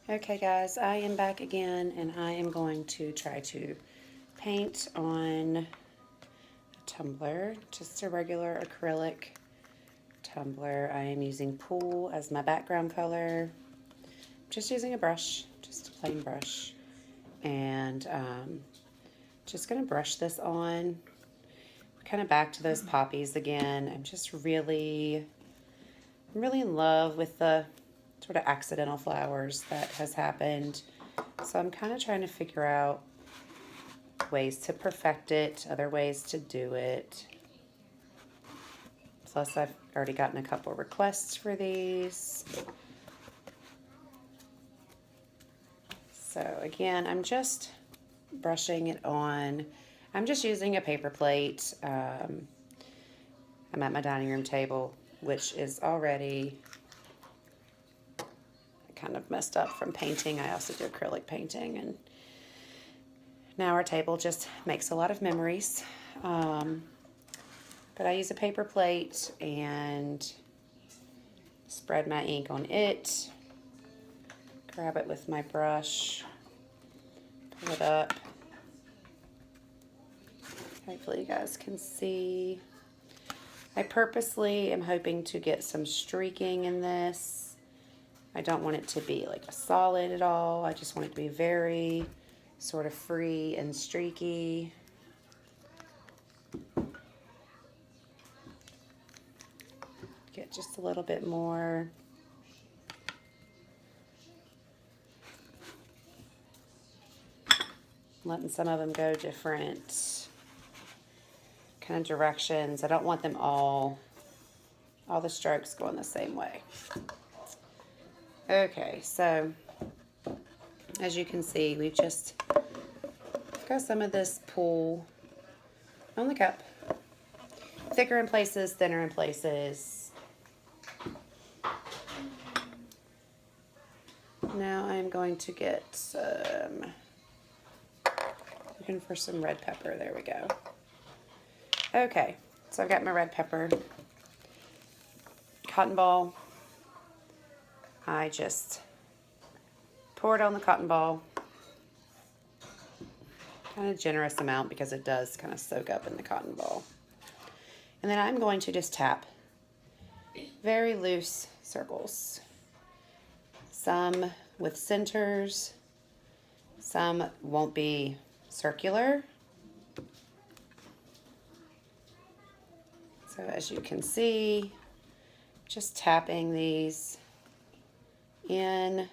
Okay guys, I am back again and I am going to try to paint on a tumbler, just a regular acrylic tumbler. I am using Pool as my background color. Just using a brush, just a plain brush. And just going to brush this on. Kind of back to those poppies again. I'm really in love with the sort of accidental flowers that has happened. So I'm kind of trying to figure out ways to perfect it, other ways to do it. Plus I've already gotten a couple requests for these. So again, I'm just brushing it on. I'm just using a paper plate. I'm at my dining room table, which is already kind of messed up from painting. I also do acrylic painting, and now our table just makes a lot of memories. But I use a paper plate and spread my ink on it. Grab it with my brush, pull it up. Hopefully you guys can see. I purposely am hoping to get some streaking in this. I don't want it to be like a solid at all. I just want it to be very sort of free and streaky. Get just a little bit more. Letting some of them go different kind of directions. I don't want them all the strokes going the same way. Okay, so as you can see, we've just got some of this Pool on the cup. Thicker in places, thinner in places. Now I'm going to get some, looking for some red pepper. There we go. Okay, so I've got my red pepper. Cotton ball. I just pour it on the cotton ball. Kind of generous amount because it does kind of soak up in the cotton ball. And then I'm going to just tap very loose circles. Some with centers, some won't be circular. So as you can see, just tapping these in.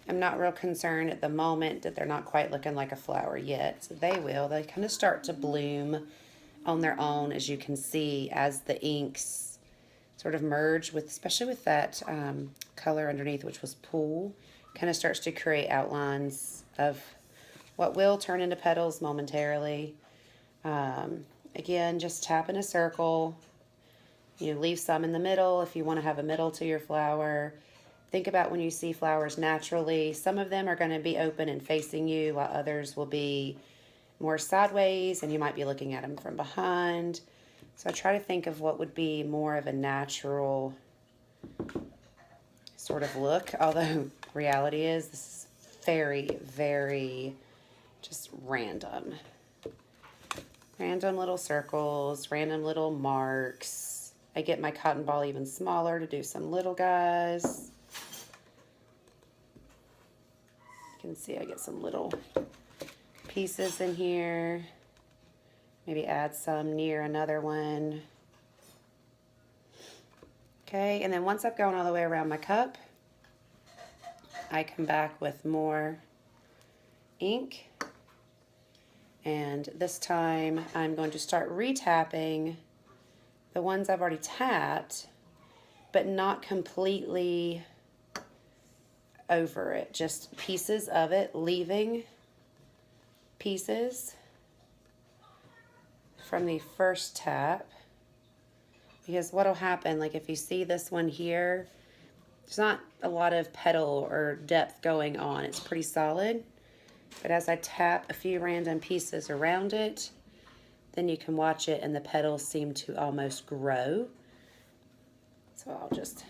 I'm not real concerned at the moment that they're not quite looking like a flower yet. So they will. They kind of start to bloom on their own, as you can see, as the inks sort of merge with, especially with that color underneath, which was Pool, kind of starts to create outlines of what will turn into petals momentarily. Again, just tap in a circle. You know, leave some in the middle if you want to have a middle to your flower. Think about when you see flowers naturally. Some of them are going to be open and facing you, while others will be more sideways, and you might be looking at them from behind. So I try to think of what would be more of a natural sort of look, although reality is this is very, very just random. Random little circles, random little marks. I get my cotton ball even smaller to do some little guys. You can see I get some little pieces in here. Maybe add some near another one. Okay, and then once I've gone all the way around my cup, I come back with more ink. And this time I'm going to start re-tapping the ones I've already tapped, but not completely over it, just pieces of it, leaving pieces from the first tap. Because what'll happen, like if you see this one here, there's not a lot of petal or depth going on. It's pretty solid. But as I tap a few random pieces around it, then you can watch it and the petals seem to almost grow. So I'll just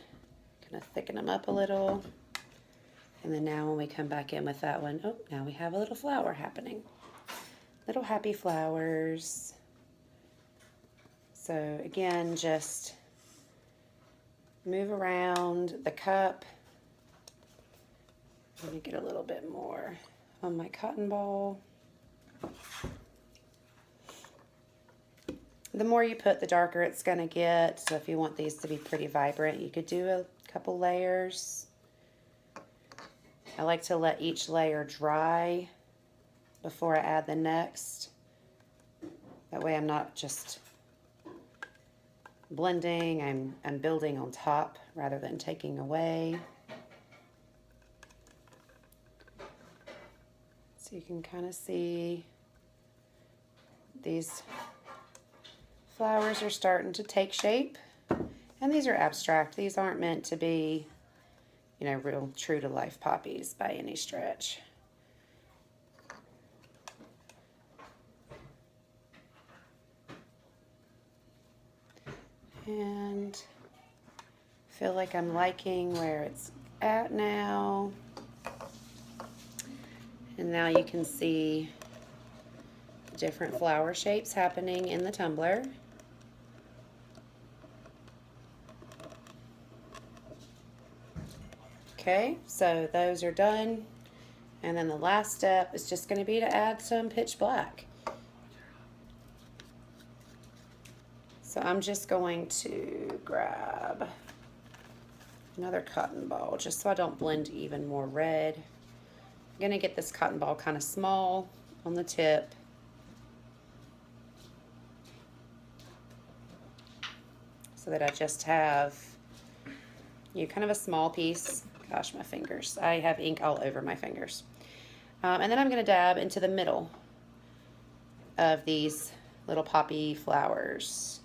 kind of thicken them up a little. And then now when we come back in with that one, oh, now we have a little flower happening. Little happy flowers. So again, just move around the cup. Let me get a little bit more on my cotton ball. The more you put, the darker it's going to get. So if you want these to be pretty vibrant, you could do a couple layers. I like to let each layer dry before I add the next. That way I'm not just blending, I'm building on top rather than taking away. So you can kind of see these flowers are starting to take shape. And these are abstract. These aren't meant to be, you know, real true to life poppies by any stretch. And feel like I'm liking where it's at now. And now you can see different flower shapes happening in the tumbler. Okay, so those are done. And then the last step is just going to be to add some pitch black. So I'm just going to grab another cotton ball just so I don't blend even more red. I'm going to get this cotton ball kind of small on the tip. So that I just have, you know, kind of a small piece. Gosh, my fingers. I have ink all over my fingers. And then I'm going to dab into the middle of these little poppy flowers.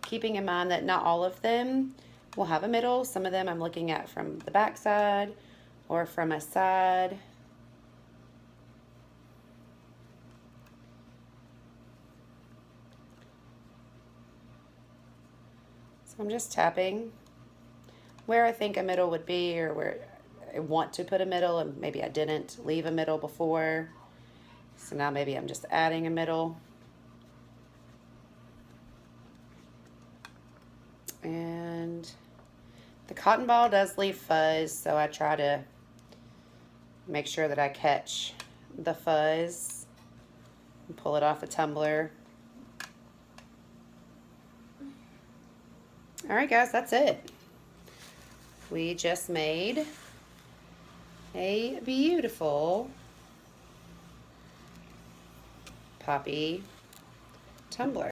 Keeping in mind that not all of them will have a middle. Some of them I'm looking at from the back side or from a side. So I'm just tapping where I think a middle would be, or where I want to put a middle, and maybe I didn't leave a middle before. So now maybe I'm just adding a middle. And the cotton ball does leave fuzz, so I try to make sure that I catch the fuzz and pull it off the tumbler. All right, guys, that's it. We just made a beautiful poppy tumbler.